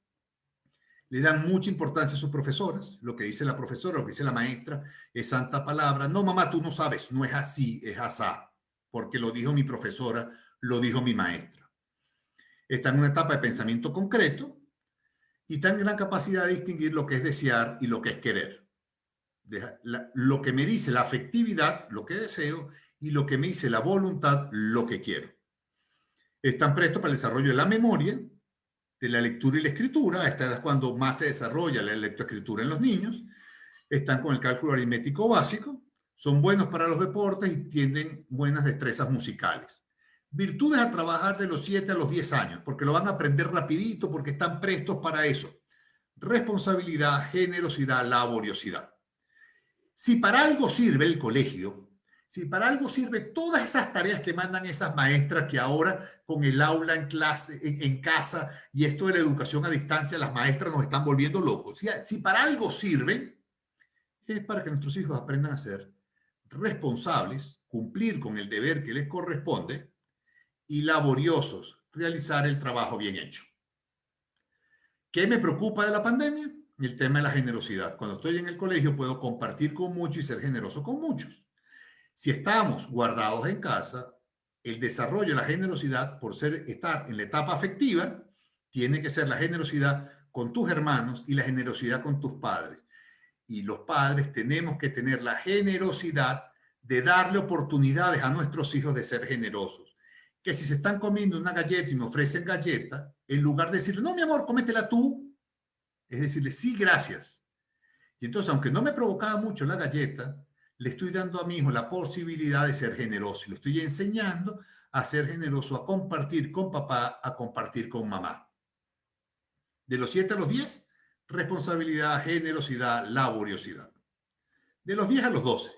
[SPEAKER 2] Le dan mucha importancia a sus profesoras. Lo que dice la profesora, lo que dice la maestra, es santa palabra. No, mamá, tú no sabes, no es así, es asá. Porque lo dijo mi profesora, lo dijo mi maestra. Están en una etapa de pensamiento concreto y están en gran capacidad de distinguir lo que es desear y lo que es querer. Lo que me dice la afectividad, lo que deseo, y lo que me dice la voluntad, lo que quiero. Están prestos para el desarrollo de la memoria, de la lectura y la escritura. Esta es cuando más se desarrolla la lectoescritura en los niños. Están con el cálculo aritmético básico. Son buenos para los deportes y tienen buenas destrezas musicales. Virtudes a trabajar de los 7 a los 10 años, porque lo van a aprender rapidito, porque están prestos para eso. Responsabilidad, generosidad, laboriosidad. Si para algo sirve el colegio, si para algo sirve todas esas tareas que mandan esas maestras que ahora con el aula en clase, en casa y esto de la educación a distancia, las maestras nos están volviendo locos. Si para algo sirve, es para que nuestros hijos aprendan a ser responsables, cumplir con el deber que les corresponde y laboriosos, realizar el trabajo bien hecho. ¿Qué me preocupa de la pandemia? El tema de la generosidad. Cuando estoy en el colegio puedo compartir con muchos y ser generoso con muchos. Si estamos guardados en casa, el desarrollo de la generosidad, por estar en la etapa afectiva, tiene que ser la generosidad con tus hermanos y la generosidad con tus padres. Y los padres tenemos que tener la generosidad de darle oportunidades a nuestros hijos de ser generosos. Que si se están comiendo una galleta y me ofrecen galleta, en lugar de decirle, no, mi amor, cómetela tú, es decirle, sí, gracias. Y entonces, aunque no me provocaba mucho la galleta, le estoy dando a mi hijo la posibilidad de ser generoso. Y lo estoy enseñando a ser generoso, a compartir con papá, a compartir con mamá. De los 7 a los 10, responsabilidad, generosidad, laboriosidad. De los 10 a los 12,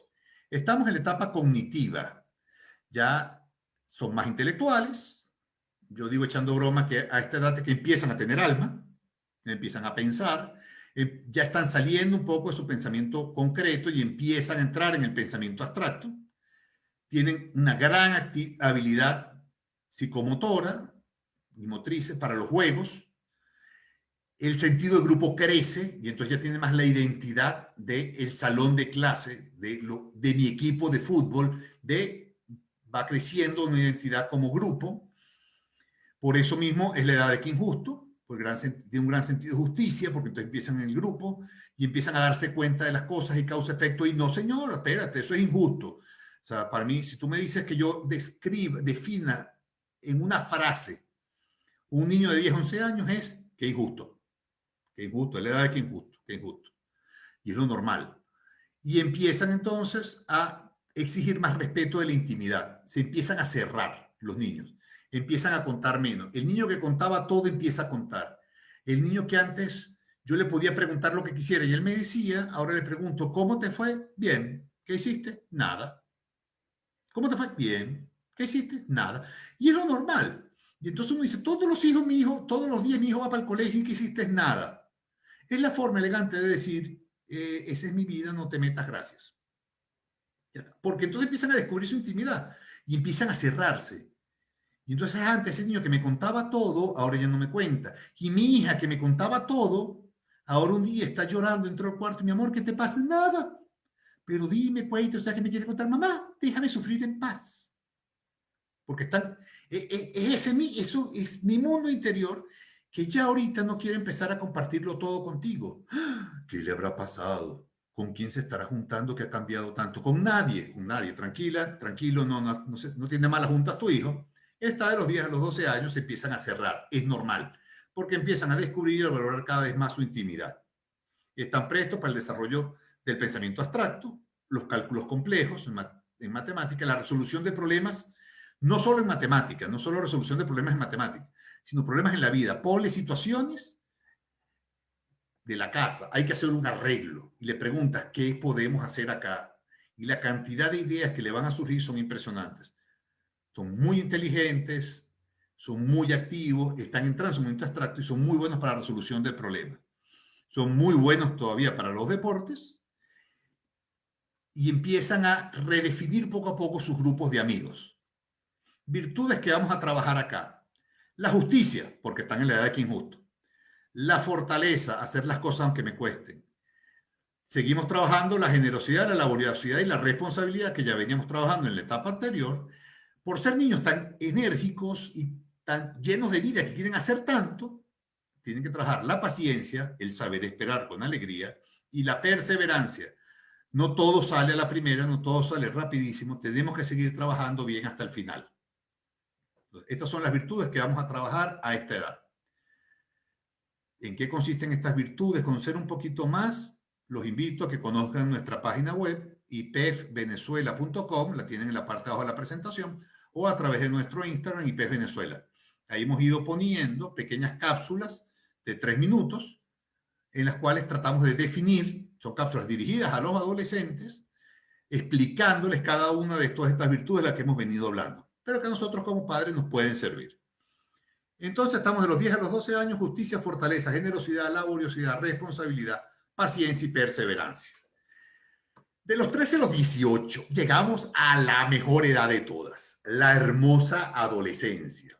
[SPEAKER 2] estamos en la etapa cognitiva. Ya son más intelectuales. Yo digo echando broma que a esta edad es que empiezan a tener alma, empiezan a pensar, ya están saliendo un poco de su pensamiento concreto y empiezan a entrar en el pensamiento abstracto. Tienen una gran habilidad psicomotora y motrices para los juegos. El sentido de grupo crece y entonces ya tiene más la identidad del salón de clase, de mi equipo de fútbol, va creciendo una identidad como grupo. Por eso mismo es la edad de King Justo, tiene un gran sentido de justicia, porque entonces empiezan en el grupo y empiezan a darse cuenta de las cosas y causa-efecto. Y no, señor, espérate, eso es injusto. O sea, para mí, si tú me dices que yo defina en una frase un niño de 10, 11 años, es que es injusto. qué injusto, es la edad de qué injusto, qué injusto. Y es lo normal. Y empiezan entonces a exigir más respeto de la intimidad. Se empiezan a cerrar los niños. Empiezan a contar menos. El niño que contaba todo empieza a contar. El niño que antes yo le podía preguntar lo que quisiera y él me decía, ahora le pregunto, ¿cómo te fue? Bien. ¿Qué hiciste? Nada. ¿Cómo te fue? Bien. ¿Qué hiciste? Nada. Y es lo normal. Y entonces uno dice, todos los hijos, mi hijo, todos los días mi hijo va para el colegio y ¿qué hiciste? Nada. Es la forma elegante de decir, esa es mi vida, no te metas, gracias. Porque entonces empiezan a descubrir su intimidad y empiezan a cerrarse. Y entonces antes ese niño que me contaba todo, ahora ya no me cuenta. Y mi hija que me contaba todo, ahora un día está llorando, entró al cuarto, mi amor, ¿qué te pasa? Nada. Pero dime, cuéntame, o sea, ¿qué me quiere contar? Mamá, déjame sufrir en paz. Porque están, eso es mi mundo interior que ya ahorita no quiero empezar a compartirlo todo contigo. ¿Qué le habrá pasado? ¿Con quién se estará juntando que ha cambiado tanto? Con nadie, tranquila, tranquilo, no tiene malas juntas tu hijo. Esta de los 10 a los 12 años se empiezan a cerrar, es normal, porque empiezan a descubrir y a valorar cada vez más su intimidad. Están prestos para el desarrollo del pensamiento abstracto, los cálculos complejos en matemática, la resolución de problemas, no solo en matemática, no solo resolución de problemas en matemática, sino problemas en la vida. Ponle situaciones de la casa, hay que hacer un arreglo y le preguntas, ¿qué podemos hacer acá? Y la cantidad de ideas que le van a surgir son impresionantes. Son muy inteligentes, son muy activos, están en pensamiento abstracto y son muy buenos para la resolución del problema. Son muy buenos todavía para los deportes y empiezan a redefinir poco a poco sus grupos de amigos. Virtudes que vamos a trabajar acá. La justicia, porque están en la edad de que injusto. La fortaleza, hacer las cosas aunque me cuesten. Seguimos trabajando la generosidad, la laboriosidad y la responsabilidad que ya veníamos trabajando en la etapa anterior. Por ser niños tan enérgicos y tan llenos de vida que quieren hacer tanto, tienen que trabajar la paciencia, el saber esperar con alegría y la perseverancia. No todo sale a la primera, no todo sale rapidísimo. Tenemos que seguir trabajando bien hasta el final. Estas son las virtudes que vamos a trabajar a esta edad. ¿En qué consisten estas virtudes? Conocer un poquito más, los invito a que conozcan nuestra página web, ipefvenezuela.com, la tienen en la parte de abajo de la presentación, o a través de nuestro Instagram, ipefvenezuela. Ahí hemos ido poniendo pequeñas cápsulas de 3 minutos, en las cuales tratamos de definir, son cápsulas dirigidas a los adolescentes, explicándoles cada una de todas estas virtudes de las que hemos venido hablando, pero que a nosotros como padres nos pueden servir. Entonces estamos de los 10 a los 12 años, justicia, fortaleza, generosidad, laboriosidad, responsabilidad, paciencia y perseverancia. De los 13 a los 18 llegamos a la mejor edad de todas, la hermosa adolescencia.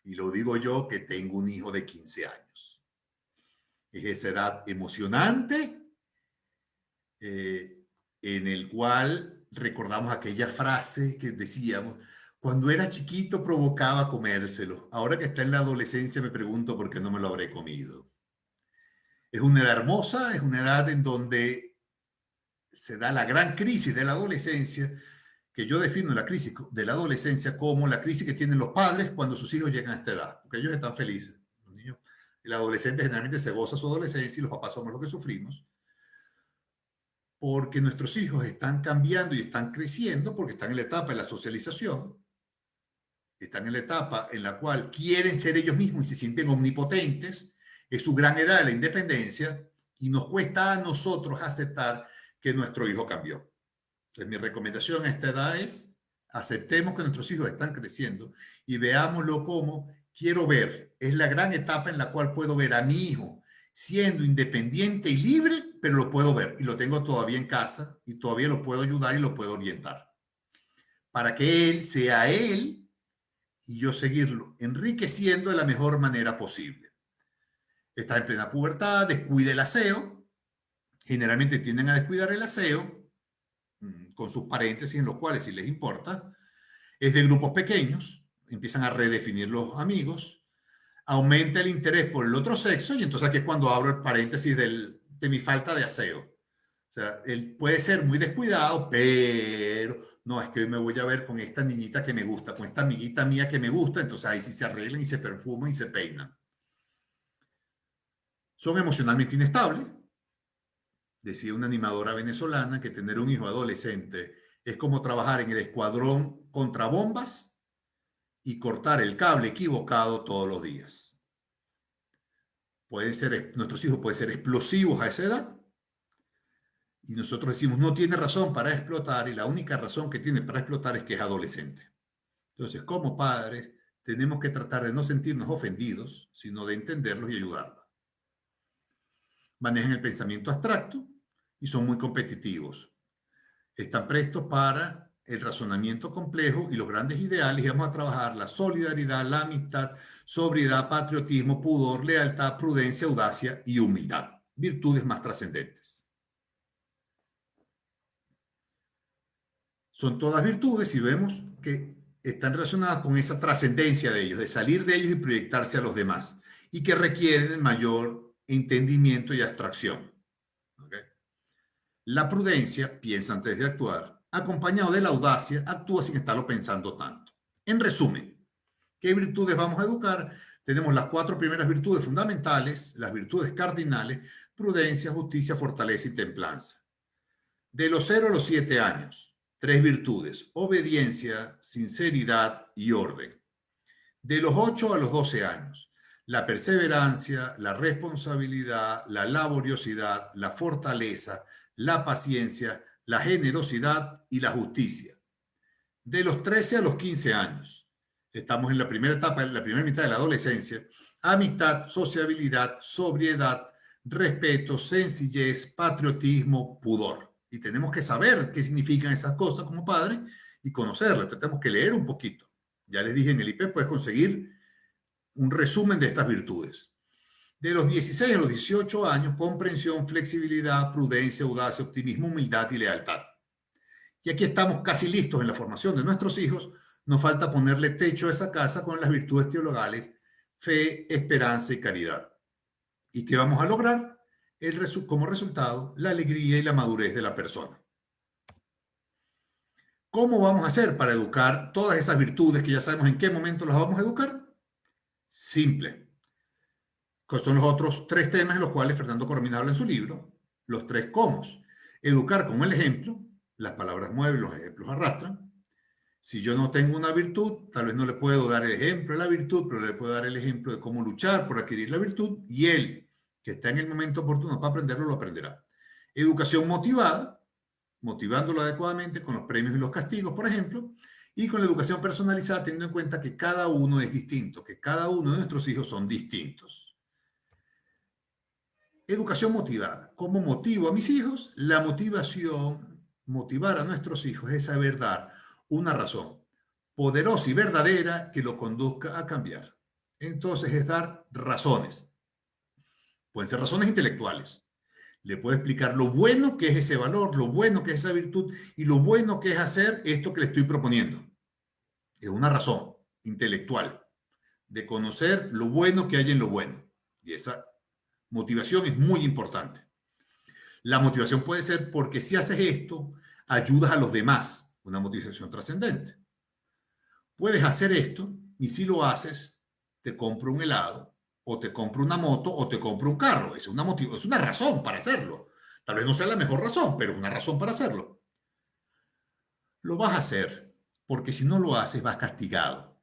[SPEAKER 2] Y lo digo yo que tengo un hijo de 15 años. Es esa edad emocionante en el cual recordamos aquella frase que decíamos, cuando era chiquito provocaba comérselo. Ahora que está en la adolescencia me pregunto por qué no me lo habré comido. Es una edad hermosa, es una edad en donde se da la gran crisis de la adolescencia, que yo defino la crisis de la adolescencia como la crisis que tienen los padres cuando sus hijos llegan a esta edad, porque ellos están felices. Los niños, el adolescente generalmente se goza su adolescencia y los papás somos los que sufrimos, porque nuestros hijos están cambiando y están creciendo, porque están en la etapa de la socialización, están en la etapa en la cual quieren ser ellos mismos y se sienten omnipotentes, es su gran edad de la independencia, y nos cuesta a nosotros aceptar que nuestro hijo cambió. Entonces, mi recomendación a esta edad es, aceptemos que nuestros hijos están creciendo y veámoslo como quiero ver. Es la gran etapa en la cual puedo ver a mi hijo siendo independiente y libre, pero lo puedo ver y lo tengo todavía en casa y todavía lo puedo ayudar y lo puedo orientar. Para que él sea él y yo seguirlo enriqueciendo de la mejor manera posible. Está en plena pubertad, descuida el aseo. Generalmente tienden a descuidar el aseo, con sus paréntesis en los cuales si les importa. Es de grupos pequeños, empiezan a redefinir los amigos, aumenta el interés por el otro sexo y entonces aquí es cuando abro el paréntesis de mi falta de aseo. O sea, él puede ser muy descuidado, pero no, es que hoy me voy a ver con esta niñita que me gusta, con esta amiguita mía que me gusta, entonces ahí sí se arreglan y se perfuman y se peinan. Son emocionalmente inestables. Decía una animadora venezolana que tener un hijo adolescente es como trabajar en el escuadrón contra bombas y cortar el cable equivocado todos los días. Nuestros hijos pueden ser explosivos a esa edad y nosotros decimos no tiene razón para explotar y la única razón que tiene para explotar es que es adolescente. Entonces, como padres, tenemos que tratar de no sentirnos ofendidos, sino de entenderlos y ayudarlos. Manejan el pensamiento abstracto y son muy competitivos. Están prestos para el razonamiento complejo y los grandes ideales y vamos a trabajar la solidaridad, la amistad, sobriedad, patriotismo, pudor, lealtad, prudencia, audacia y humildad. Virtudes más trascendentes. Son todas virtudes y vemos que están relacionadas con esa trascendencia de ellos, de salir de ellos y proyectarse a los demás y que requieren mayor entendimiento y abstracción. ¿Okay? La prudencia piensa antes de actuar, acompañado de la audacia, actúa sin estarlo pensando tanto. En resumen, ¿qué virtudes vamos a educar? Tenemos las 4 primeras virtudes fundamentales, las virtudes cardinales, prudencia, justicia, fortaleza y templanza. De los 0 a los 7 años, 3 virtudes, obediencia, sinceridad y orden. De los 8 a los 12 años, la perseverancia, la responsabilidad, la laboriosidad, la fortaleza, la paciencia, la generosidad y la justicia. De los 13 a los 15 años, estamos en la primera etapa, en la primera mitad de la adolescencia, amistad, sociabilidad, sobriedad, respeto, sencillez, patriotismo, pudor. Y tenemos que saber qué significan esas cosas como padres y conocerlas. Tenemos que leer un poquito. Ya les dije, en el IP puedes conseguir un resumen de estas virtudes. De los 16 a los 18 años, comprensión, flexibilidad, prudencia, audacia, optimismo, humildad y lealtad. Y aquí estamos casi listos en la formación de nuestros hijos. Nos falta ponerle techo a esa casa con las virtudes teologales, fe, esperanza y caridad. ¿Y qué vamos a lograr? Como resultado, la alegría y la madurez de la persona. ¿Cómo vamos a hacer para educar todas esas virtudes que ya sabemos en qué momento las vamos a educar? Simple. Son los otros 3 temas en los cuales Fernando Coromina habla en su libro, los 3 cómo. Educar con el ejemplo, las palabras mueven, los ejemplos arrastran. Si yo no tengo una virtud, tal vez no le puedo dar el ejemplo de la virtud, pero le puedo dar el ejemplo de cómo luchar por adquirir la virtud y él, que está en el momento oportuno para aprenderlo, lo aprenderá. Educación motivada, motivándolo adecuadamente con los premios y los castigos, por ejemplo, y con la educación personalizada, teniendo en cuenta que cada uno es distinto, que cada uno de nuestros hijos son distintos. Educación motivada. ¿Cómo motivo a mis hijos? La motivación, motivar a nuestros hijos es saber dar una razón poderosa y verdadera que lo conduzca a cambiar. Entonces es dar razones. Pueden ser razones intelectuales. Le puedo explicar lo bueno que es ese valor, lo bueno que es esa virtud y lo bueno que es hacer esto que le estoy proponiendo. Es una razón intelectual de conocer lo bueno que hay en lo bueno. Y esa motivación es muy importante. La motivación puede ser porque si haces esto, ayudas a los demás. Una motivación trascendente. Puedes hacer esto y si lo haces, te compro un helado, o te compro una moto, o te compro un carro. Es una razón para hacerlo. Tal vez no sea la mejor razón, pero es una razón para hacerlo. Lo vas a hacer, porque si no lo haces, vas castigado.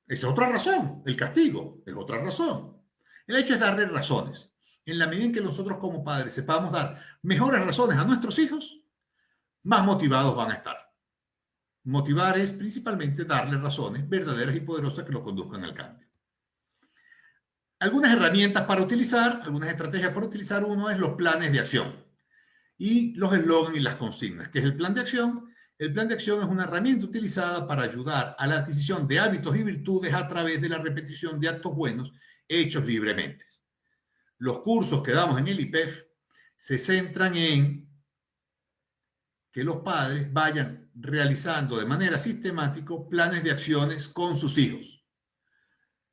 [SPEAKER 2] Esa es otra razón. El castigo es otra razón. El hecho es darle razones. En la medida en que nosotros como padres sepamos dar mejores razones a nuestros hijos, más motivados van a estar. Motivar es principalmente darle razones verdaderas y poderosas que lo conduzcan al cambio. Algunas herramientas para utilizar, algunas estrategias para utilizar, uno es los planes de acción y los eslogans y las consignas. ¿Qué es el plan de acción? El plan de acción es una herramienta utilizada para ayudar a la adquisición de hábitos y virtudes a través de la repetición de actos buenos hechos libremente. Los cursos que damos en el IPEF se centran en que los padres vayan realizando de manera sistemática planes de acciones con sus hijos,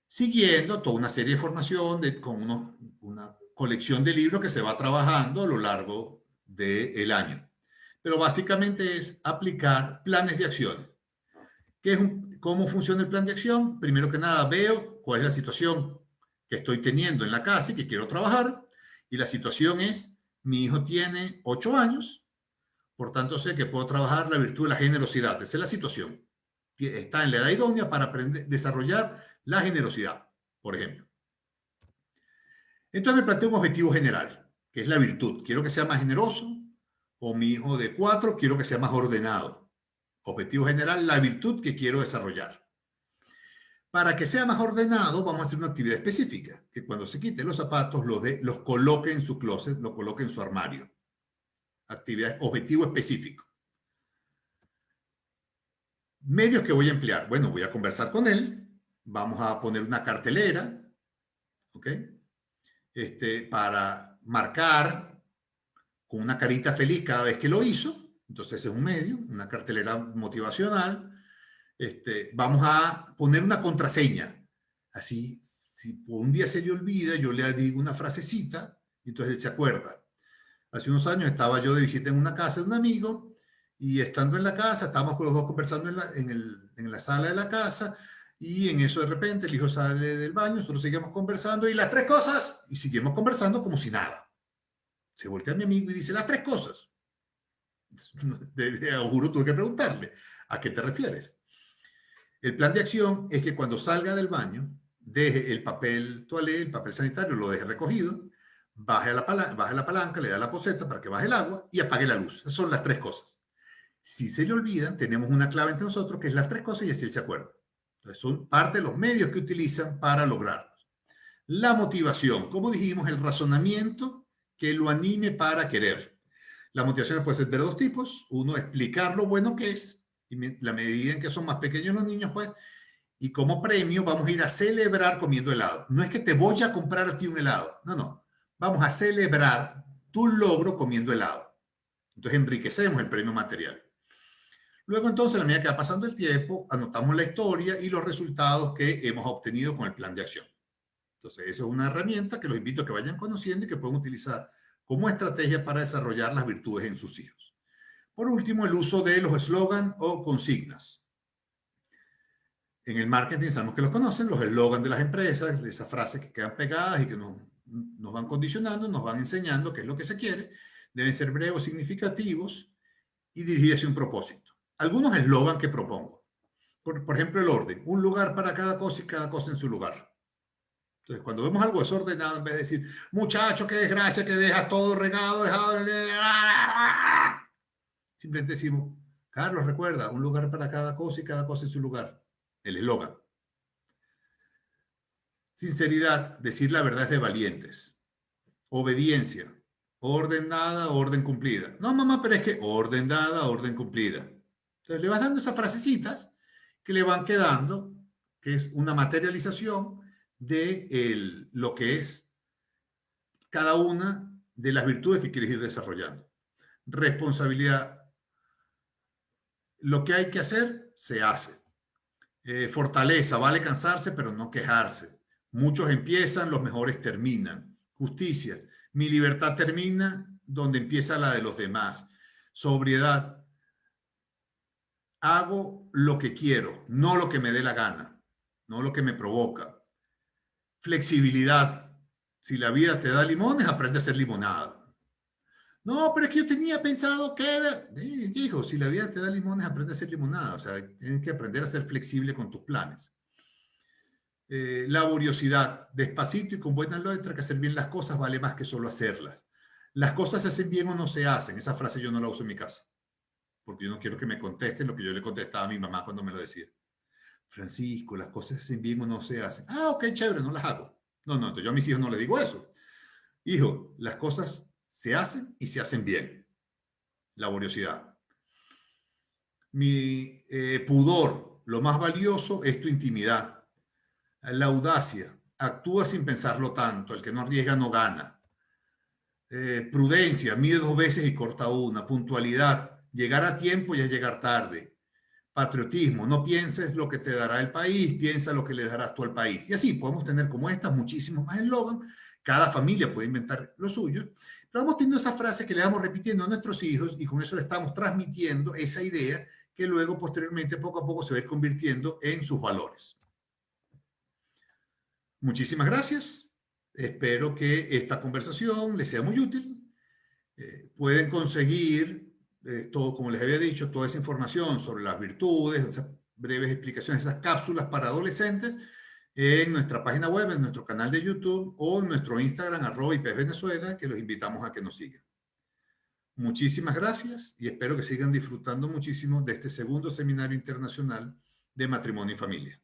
[SPEAKER 2] siguiendo toda una serie de formación con una colección de libros que se va trabajando a lo largo del año. Pero básicamente es aplicar planes de acciones. ¿Cómo funciona el plan de acción? Primero que nada veo cuál es la situación que estoy teniendo en la casa y que quiero trabajar. Y la situación es, mi hijo tiene 8 años, por tanto sé que puedo trabajar la virtud de la generosidad. Esa es la situación. Está en la edad idónea para aprender, desarrollar la generosidad, por ejemplo. Entonces me planteo un objetivo general, que es la virtud. Quiero que sea más generoso, o mi hijo de 4 quiero que sea más ordenado. Objetivo general, la virtud que quiero desarrollar. Para que sea más ordenado, vamos a hacer una actividad específica, que cuando se quite los zapatos, los coloque en su closet, los coloque en su armario. Actividad, objetivo específico. Medios que voy a emplear. Bueno, voy a conversar con él, vamos a poner una cartelera, ¿ok? Para marcar con una carita feliz cada vez que lo hizo. Entonces es un medio, una cartelera motivacional. Vamos a poner una contraseña. Así, si por un día se le olvida, yo le digo una frasecita y entonces él se acuerda. Hace unos años estaba yo de visita en una casa de un amigo y estando en la casa, estábamos con los dos conversando en la sala de la casa y en eso de repente el hijo sale del baño, nosotros seguimos conversando y las 3 cosas, y seguimos conversando como si nada. Se voltea a mi amigo y dice, las 3 cosas. Juro, tuve que preguntarle, ¿a qué te refieres? El plan de acción es que cuando salga del baño, deje el papel toalé, el papel sanitario, lo deje recogido, baje la palanca, le da la poseta para que baje el agua y apague la luz. Esas son las 3 cosas. Si se le olvidan, tenemos una clave entre nosotros que es las 3 cosas y así él se acuerda. Entonces, son parte de los medios que utilizan para lograrlo. La motivación, como dijimos, el razonamiento que lo anime para querer. La motivación puede ser de 2 tipos. Uno, explicar lo bueno que es, y la medida en que son más pequeños los niños, pues, y como premio vamos a ir a celebrar comiendo helado. No es que te voy a comprar a ti un helado, no. Vamos a celebrar tu logro comiendo helado. Entonces enriquecemos el premio material. Luego entonces, a la medida que va pasando el tiempo, anotamos la historia y los resultados que hemos obtenido con el plan de acción. Entonces, esa es una herramienta que los invito a que vayan conociendo y que pueden utilizar como estrategia para desarrollar las virtudes en sus hijos. Por último, el uso de los eslogans o consignas. En el marketing sabemos que los conocen, los eslogans de las empresas, esas frases que quedan pegadas y que nos van condicionando, nos van enseñando qué es lo que se quiere. Deben ser breves, significativos y dirigir hacia un propósito. Algunos eslogans que propongo. Por ejemplo, el orden. Un lugar para cada cosa y cada cosa en su lugar. Entonces, cuando vemos algo desordenado, en vez de decir, muchacho, qué desgracia, que dejas todo regado, dejado... Simplemente decimos, Carlos, recuerda, un lugar para cada cosa y cada cosa en su lugar. El eslogan. Sinceridad, decir la verdad es de valientes. Obediencia, orden dada, orden cumplida. No, mamá, pero es que orden dada, orden cumplida. Entonces le vas dando esas frasecitas que le van quedando, que es una materialización de lo que es cada una de las virtudes que quieres ir desarrollando. Responsabilidad. Lo que hay que hacer, se hace. Fortaleza, vale cansarse, pero no quejarse. Muchos empiezan, los mejores terminan. Justicia, mi libertad termina donde empieza la de los demás. Sobriedad, hago lo que quiero, no lo que me dé la gana, no lo que me provoca. Flexibilidad, si la vida te da limones, aprende a hacer limonada. No, pero es que yo tenía pensado que... Hijo, si la vida te da limones, aprende a hacer limonada. O sea, tienes que aprender a ser flexible con tus planes. Laboriosidad, despacito y con buena letra, que hacer bien las cosas vale más que solo hacerlas. Las cosas se hacen bien o no se hacen. Esa frase yo no la uso en mi casa, porque yo no quiero que me contesten lo que yo le contestaba a mi mamá cuando me lo decía. Francisco, las cosas se hacen bien o no se hacen. Ah, ok, chévere, no las hago. No, entonces yo a mis hijos no les digo eso. Hijo, las cosas se hacen y se hacen bien. Laboriosidad. Mi pudor, lo más valioso es tu intimidad. La audacia, actúa sin pensarlo tanto, el que no arriesga no gana. Prudencia, mide 2 veces y corta una. Puntualidad, llegar a tiempo y es llegar tarde. Patriotismo, no pienses lo que te dará el país, piensa lo que le darás tú al país. Y así podemos tener como estas muchísimos más eslogans. Cada familia puede inventar lo suyo, pero vamos teniendo esa frase que le vamos repitiendo a nuestros hijos y con eso le estamos transmitiendo esa idea que luego posteriormente poco a poco se va a ir convirtiendo en sus valores. Muchísimas gracias. Espero que esta conversación les sea muy útil. Pueden conseguir todo, como les había dicho, toda esa información sobre las virtudes, esas breves explicaciones, esas cápsulas para adolescentes en nuestra página web, en nuestro canal de YouTube o en nuestro Instagram, @IPESVenezuela, que los invitamos a que nos sigan. Muchísimas gracias y espero que sigan disfrutando muchísimo de este segundo seminario internacional de matrimonio y familia.